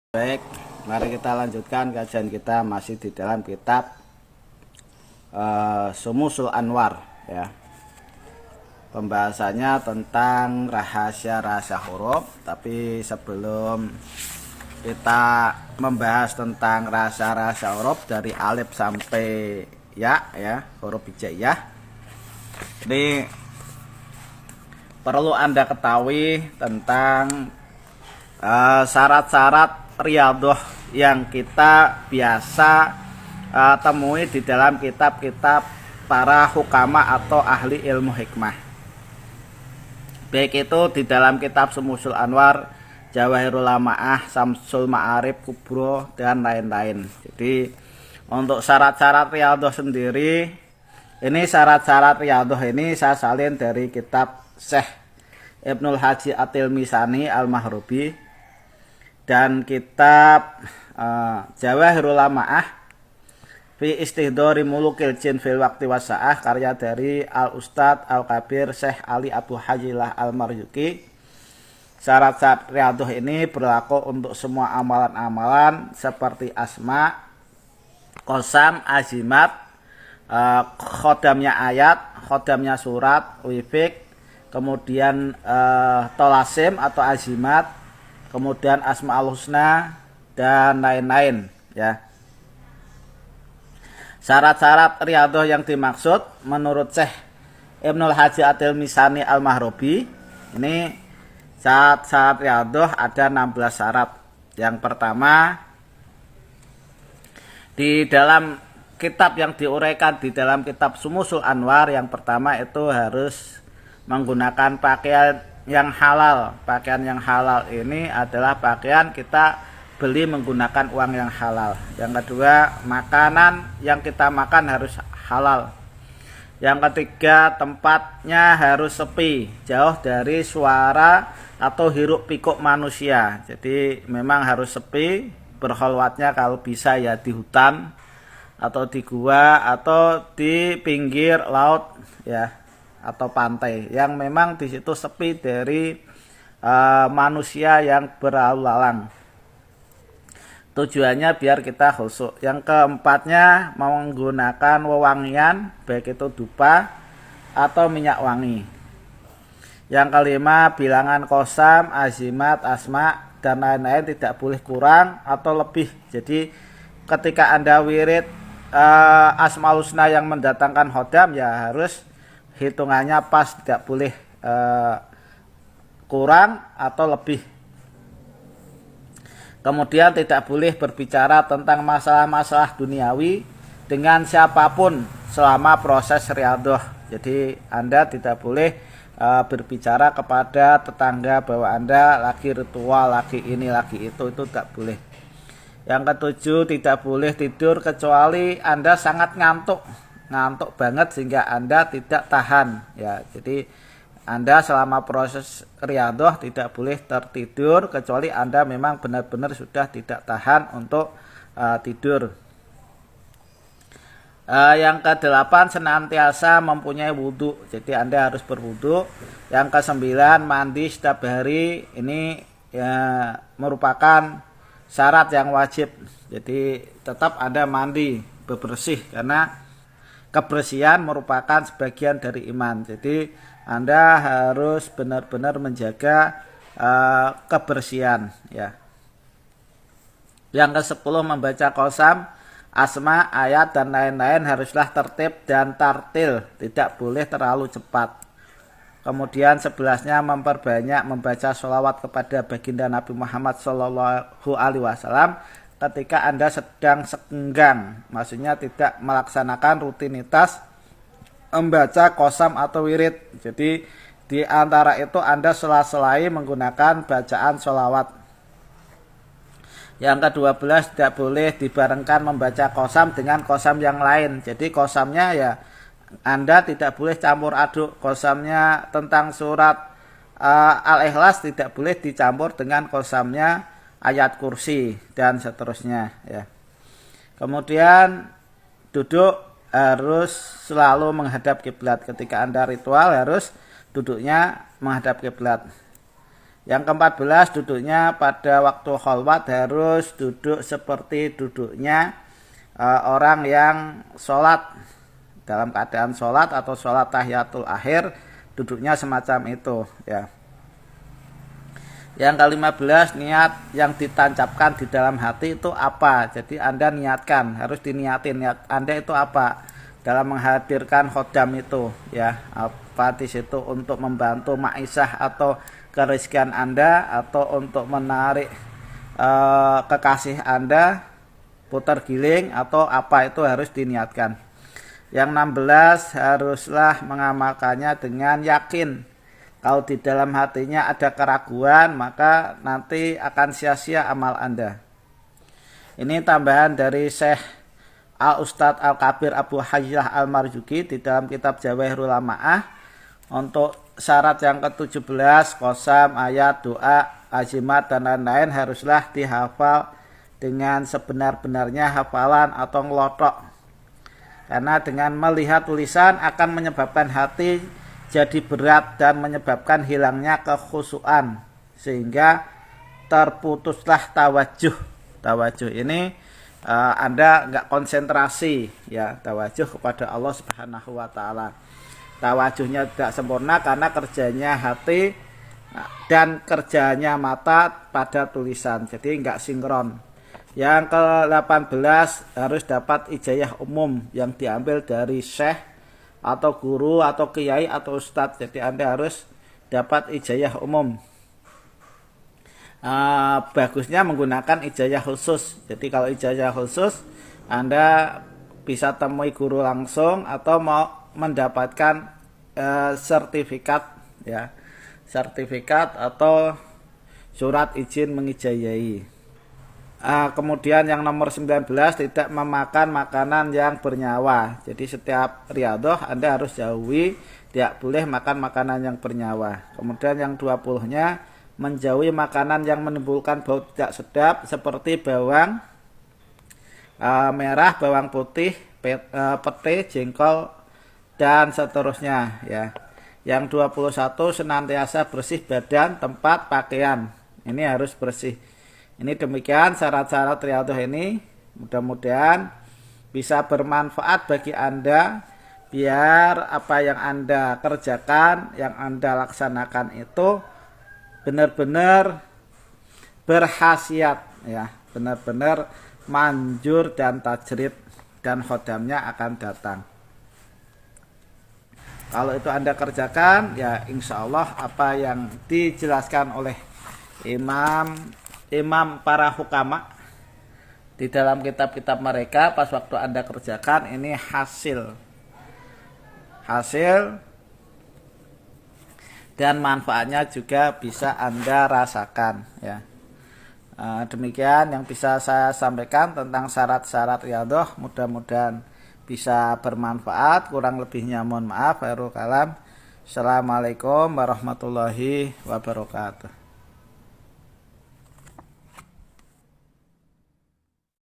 Baik, mari kita lanjutkan kajian kita masih di dalam kitab Syumusul Anwar ya. Pembahasannya tentang rahasia-rahasia huruf, tapi sebelum kita membahas tentang rahasia-rahasia huruf dari alif sampai ya, huruf hijaiyah. Ini perlu Anda ketahui tentang syarat-syarat riyadhah yang kita biasa temui di dalam kitab-kitab para hukama atau ahli ilmu hikmah. Baik itu di dalam kitab Syumusul Anwar, Jawahirul Lamaah, Syamsul Ma'arif Kubro, dan lain-lain. Jadi untuk syarat-syarat riyadhah sendiri, ini syarat-syarat riyadhah ini saya salin dari kitab Syekh Ibnul Haji At-Tilmisani Al-Mahrubi dan kitab Jawahirul Lamaah fi Istihdari Mulukil Jin fil Waqti Wasa'ah, karya dari Al-Ustadz Al-Kabir Syekh Ali Abu Hajilah Al-Maryuki. Syarat-syarat riyadhah ini berlaku untuk semua amalan-amalan seperti asma, qasam, azimat, khodamnya ayat, khodamnya surat, wifik, kemudian tolasim atau azimat, kemudian asmaul husna dan lain-lain ya. Syarat-syarat riyadhah yang dimaksud menurut Syekh Ibnul Haji At-Tilmisani Al-Mahrubi, ini syarat-syarat riyadhah ada 16 syarat. Yang pertama, di dalam kitab yang diuraikan di dalam kitab Syumusul Anwar, yang pertama itu harus menggunakan pakaian yang halal. Pakaian yang halal ini adalah pakaian kita beli menggunakan uang yang halal. Yang kedua, makanan yang kita makan harus halal. Yang ketiga, tempatnya harus sepi, jauh dari suara atau hiruk pikuk manusia. Jadi memang harus sepi, berkholwatnya kalau bisa ya di hutan atau di gua atau di pinggir laut ya, atau pantai yang memang di situ sepi dari manusia yang berlalu lalang. Tujuannya biar kita khusyuk. Yang keempatnya, menggunakan wewangian, baik itu dupa atau minyak wangi. Yang kelima, bilangan qasam, azimat, asma dan lain-lain tidak boleh kurang atau lebih. Jadi ketika Anda wirid asmaul husna yang mendatangkan khodam ya harus hitungannya pas, tidak boleh kurang atau lebih. Kemudian tidak boleh berbicara tentang masalah-masalah duniawi dengan siapapun selama proses riyadhah. Jadi Anda tidak boleh berbicara kepada tetangga bahwa Anda lagi ritual, lagi ini, lagi itu tidak boleh. Yang ketujuh, tidak boleh tidur kecuali Anda sangat ngantuk banget sehingga Anda tidak tahan ya. Jadi Anda selama proses riyadhah tidak boleh tertidur kecuali Anda memang benar-benar sudah tidak tahan untuk tidur. Yang kedelapan, senantiasa mempunyai wudhu. Jadi Anda harus berwudhu. Yang kesembilan, mandi setiap hari. Ini ya merupakan syarat yang wajib. Jadi tetap Anda mandi bebersih, karena kebersihan merupakan sebagian dari iman. Jadi Anda harus benar-benar menjaga kebersihan ya. Yang ke-10, membaca qasam, asma, ayat dan lain-lain haruslah tertib dan tartil, tidak boleh terlalu cepat. Kemudian 11-nya, memperbanyak membaca sholawat kepada baginda Nabi Muhammad SAW ketika Anda sedang senggang, maksudnya tidak melaksanakan rutinitas membaca qasam atau wirid. Jadi di antara itu Anda sela-selai menggunakan bacaan sholawat. Yang ke-12, tidak boleh dibarengkan membaca qasam dengan qasam yang lain. Jadi qasamnya ya Anda tidak boleh campur aduk. Qasamnya tentang surat Al-Ikhlas tidak boleh dicampur dengan qasamnya ayat kursi dan seterusnya ya. Kemudian duduk harus selalu menghadap kiblat. Ketika Anda ritual harus duduknya menghadap kiblat. Yang ke-14, duduknya pada waktu khalwat harus duduk seperti duduknya orang yang sholat, dalam keadaan sholat atau sholat tahiyatul akhir, duduknya semacam itu ya. Yang ke-15, niat yang ditancapkan di dalam hati itu apa? Jadi Anda niatkan, harus diniatin niat Anda itu apa dalam menghadirkan khodam itu ya. Apa di situ untuk membantu maisah atau kerezekian Anda, atau untuk menarik kekasih Anda putar giling, atau apa, itu harus diniatkan. Yang 16, haruslah mengamalkannya dengan yakin. Kalau di dalam hatinya ada keraguan, maka nanti akan sia-sia amal Anda. Ini tambahan dari Syekh Al-Ustadz Al-Kabir Abu Hayyah Al-Marzuki di dalam kitab Jawahirul Lama'ah. Untuk syarat yang ke-17, qasam, ayat, doa, azimat, dan lain-lain haruslah dihafal dengan sebenar-benarnya hafalan atau ngelotok. Karena dengan melihat tulisan akan menyebabkan hati jadi berat dan menyebabkan hilangnya kekhusyuan, sehingga terputuslah tawajuh. Tawajuh ini Anda nggak konsentrasi ya, tawajuh kepada Allah Subhanahu wa taala. Tawajuhnya tidak sempurna karena kerjanya hati dan kerjanya mata pada tulisan, jadi nggak sinkron. Yang ke-18, harus dapat ijazah umum yang diambil dari syekh atau guru atau kiai atau ustadz. Jadi Anda harus dapat ijazah umum. Bagusnya menggunakan ijazah khusus. Jadi kalau ijazah khusus, Anda bisa temui guru langsung atau mau mendapatkan sertifikat ya, sertifikat atau surat izin mengijazahi. Kemudian yang nomor 19, tidak memakan makanan yang bernyawa. Jadi setiap riyadhah Anda harus jauhi, tidak boleh makan makanan yang bernyawa. Kemudian yang 20-nya, menjauhi makanan yang menimbulkan bau tidak sedap seperti bawang merah, bawang putih, pete, jengkol, dan seterusnya ya. Yang 21, senantiasa bersih badan, tempat, pakaian. Ini harus bersih. Ini demikian syarat-syarat riyadhah ini. Mudah-mudahan bisa bermanfaat bagi Anda, biar apa yang Anda kerjakan, yang Anda laksanakan itu benar-benar berkhasiat ya, benar-benar manjur dan tajrid, dan khodamnya akan datang. Kalau itu Anda kerjakan, ya insya Allah apa yang dijelaskan oleh imam para hukama di dalam kitab-kitab mereka, pas waktu Anda kerjakan, ini hasil dan manfaatnya juga bisa Anda rasakan ya. Demikian yang bisa saya sampaikan tentang syarat-syarat riyadhah. Mudah-mudahan bisa bermanfaat. Kurang lebihnya mohon maaf. Khairul kalam. Assalamualaikum warahmatullahi wabarakatuh.